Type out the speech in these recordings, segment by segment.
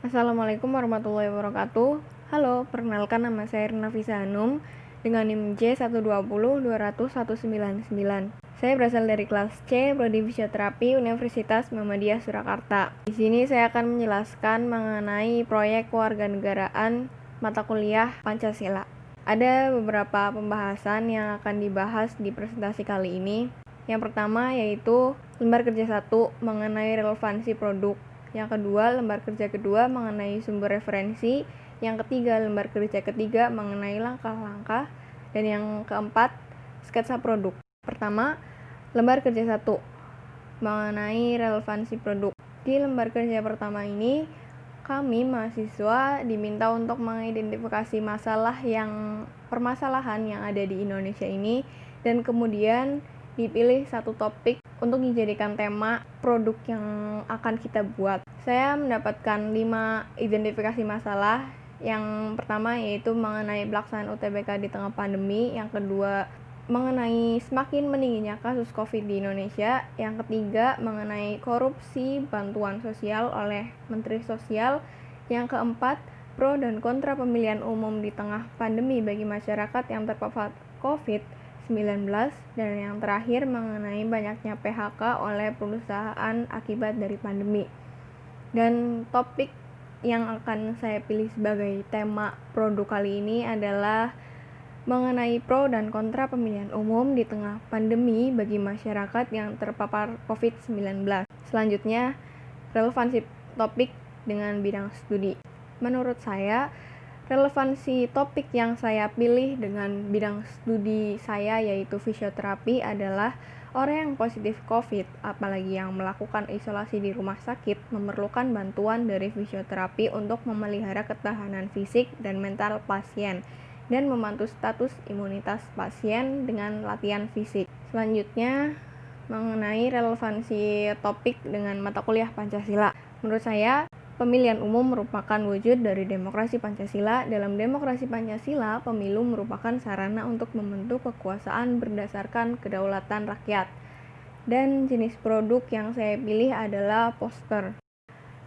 Assalamualaikum warahmatullahi wabarakatuh. Halo, perkenalkan nama saya Rina Fisa Hanum dengan NIM J120200199. Saya berasal dari kelas C, Prodi Fisioterapi Universitas Muhammadiyah Surakarta. Di sini saya akan menjelaskan mengenai proyek kewarganegaraan mata kuliah Pancasila. Ada beberapa pembahasan yang akan dibahas di presentasi kali ini. Yang pertama yaitu lembar kerja 1 mengenai relevansi produk. Yang kedua, lembar kerja kedua mengenai sumber referensi. Yang ketiga, lembar kerja ketiga mengenai langkah-langkah. Dan yang keempat, sketsa produk. Pertama, lembar kerja 1 mengenai relevansi produk. Di lembar kerja pertama ini, kami mahasiswa diminta untuk mengidentifikasi permasalahan yang ada di Indonesia ini, dan kemudian dipilih satu topik untuk dijadikan tema produk yang akan kita buat. Saya mendapatkan 5 identifikasi masalah. Yang pertama yaitu mengenai pelaksanaan UTBK di tengah pandemi. Yang kedua, mengenai semakin meningginya kasus COVID di Indonesia. Yang ketiga, mengenai korupsi bantuan sosial oleh Menteri Sosial. Yang keempat, pro dan kontra pemilihan umum di tengah pandemi bagi masyarakat yang terpapar COVID-19. Dan yang terakhir, mengenai banyaknya PHK oleh perusahaan akibat dari pandemi. Dan topik yang akan saya pilih sebagai tema produk kali ini adalah mengenai pro dan kontra pemilihan umum di tengah pandemi bagi masyarakat yang terpapar COVID-19. Selanjutnya, relevansi topik dengan bidang studi. Menurut saya, relevansi topik yang saya pilih dengan bidang studi saya yaitu fisioterapi adalah orang yang positif COVID, apalagi yang melakukan isolasi di rumah sakit, memerlukan bantuan dari fisioterapi untuk memelihara ketahanan fisik dan mental pasien dan memantau status imunitas pasien dengan latihan fisik. Selanjutnya, mengenai relevansi topik dengan mata kuliah Pancasila. Menurut saya, pemilihan umum merupakan wujud dari demokrasi Pancasila. Dalam demokrasi Pancasila, pemilu merupakan sarana untuk membentuk kekuasaan berdasarkan kedaulatan rakyat. Dan jenis produk yang saya pilih adalah poster.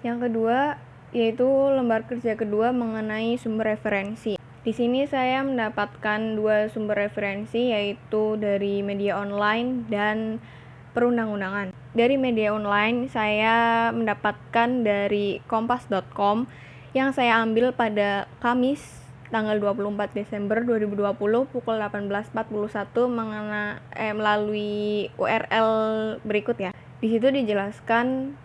Yang kedua, yaitu lembar kerja kedua mengenai sumber referensi. Di sini saya mendapatkan 2 sumber referensi, yaitu dari media online dan perundang-undangan. Dari media online, saya mendapatkan dari kompas.com yang saya ambil pada Kamis tanggal 24 Desember 2020 pukul 18.41 melalui URL berikut ya. Di situ dijelaskan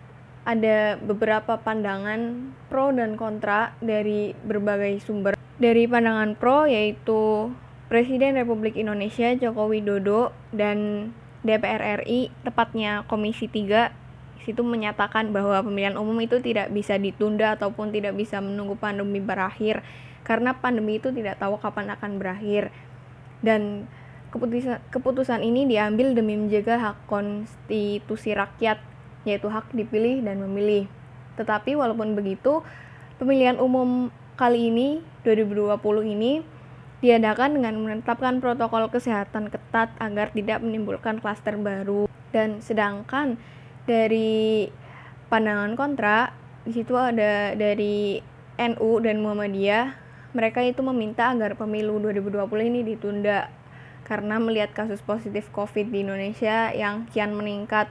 ada beberapa pandangan pro dan kontra dari berbagai sumber. Dari pandangan pro yaitu Presiden Republik Indonesia Joko Widodo dan DPR RI, tepatnya Komisi 3, situ menyatakan bahwa pemilihan umum itu tidak bisa ditunda ataupun tidak bisa menunggu pandemi berakhir, karena pandemi itu tidak tahu kapan akan berakhir. Dan keputusan ini diambil demi menjaga hak konstitusi rakyat, yaitu hak dipilih dan memilih. Tetapi walaupun begitu, pemilihan umum kali ini, 2020 ini, diadakan dengan menetapkan protokol kesehatan ketat agar tidak menimbulkan klaster baru. Dan sedangkan dari pandangan kontra, di situ ada dari NU dan Muhammadiyah. Mereka itu meminta agar pemilu 2020 ini ditunda karena melihat kasus positif COVID di Indonesia yang kian meningkat.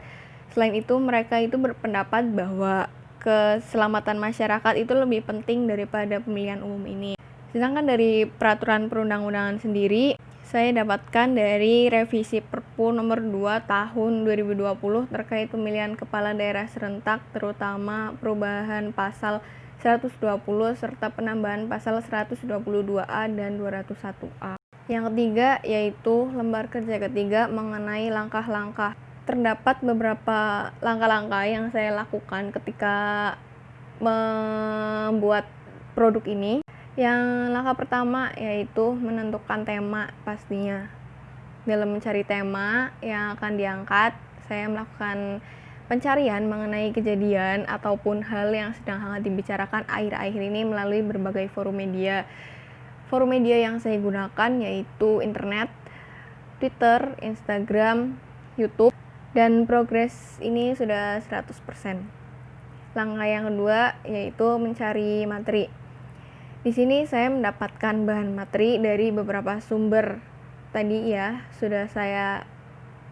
Selain itu, mereka itu berpendapat bahwa keselamatan masyarakat itu lebih penting daripada pemilihan umum ini. Sedangkan dari peraturan perundang-undangan sendiri, saya dapatkan dari revisi Perpu nomor 2 tahun 2020 terkait pemilihan kepala daerah serentak, terutama perubahan pasal 120 serta penambahan pasal 122A dan 201A. Yang ketiga yaitu lembar kerja ketiga mengenai langkah-langkah. Terdapat beberapa langkah-langkah yang saya lakukan ketika membuat produk ini. Yang langkah pertama yaitu menentukan tema pastinya. Dalam mencari tema yang akan diangkat, saya melakukan pencarian mengenai kejadian ataupun hal yang sedang hangat dibicarakan akhir-akhir ini melalui berbagai forum media. Forum media yang saya gunakan yaitu internet, Twitter, Instagram, YouTube, dan progres ini sudah 100%. Langkah yang kedua yaitu mencari materi. Di sini saya mendapatkan bahan materi dari beberapa sumber. Tadi ya sudah saya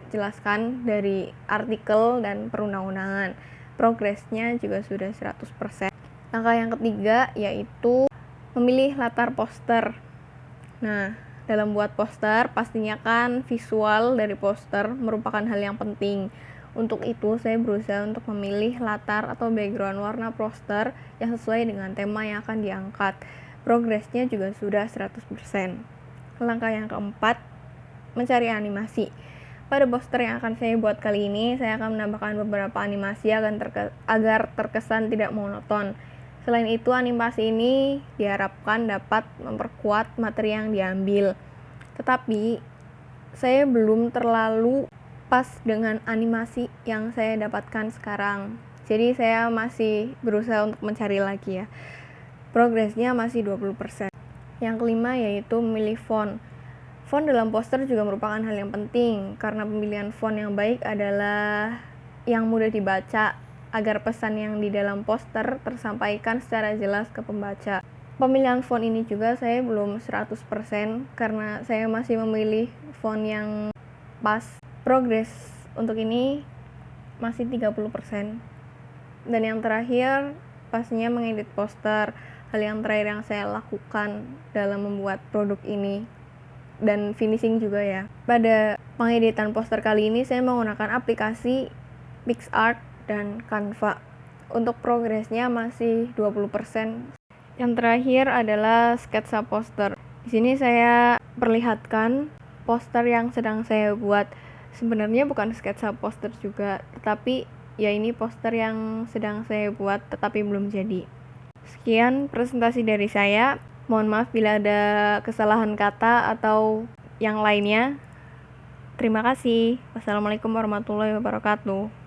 jelaskan dari artikel dan perundang-undangan. Progresnya juga sudah 100%. Langkah yang ketiga yaitu memilih latar poster. Nah, dalam buat poster, pastinya kan visual dari poster merupakan hal yang penting. Untuk itu, saya berusaha untuk memilih latar atau background warna poster yang sesuai dengan tema yang akan diangkat. Progresnya juga sudah 100%. Langkah yang keempat, mencari animasi. Pada poster yang akan saya buat kali ini, saya akan menambahkan beberapa animasi agar terkesan tidak monoton. Selain itu, animasi ini diharapkan dapat memperkuat materi yang diambil. Tetapi, saya belum terlalu pas dengan animasi yang saya dapatkan sekarang. Jadi, saya masih berusaha untuk mencari lagi ya. Progresnya masih 20%. Yang kelima yaitu memilih font. Font dalam poster juga merupakan hal yang penting, karena pemilihan font yang baik adalah yang mudah dibaca, agar pesan yang di dalam poster tersampaikan secara jelas ke pembaca. Pemilihan font ini juga saya belum 100% karena saya masih memilih font yang pas. Progres untuk ini masih 30%. Dan yang terakhir, pastinya mengedit poster. Hal yang terakhir yang saya lakukan dalam membuat produk ini. Dan finishing juga ya. Pada pengeditan poster kali ini saya menggunakan aplikasi PicsArt dan Canva. Untuk progresnya masih 20%. Yang terakhir adalah sketsa poster. Di sini saya perlihatkan poster yang sedang saya buat. Sebenarnya bukan sketsa poster juga, tetapi ya ini poster yang sedang saya buat tetapi belum jadi. Sekian presentasi dari saya. Mohon maaf bila ada kesalahan kata atau yang lainnya. Terima kasih. Wassalamualaikum warahmatullahi wabarakatuh.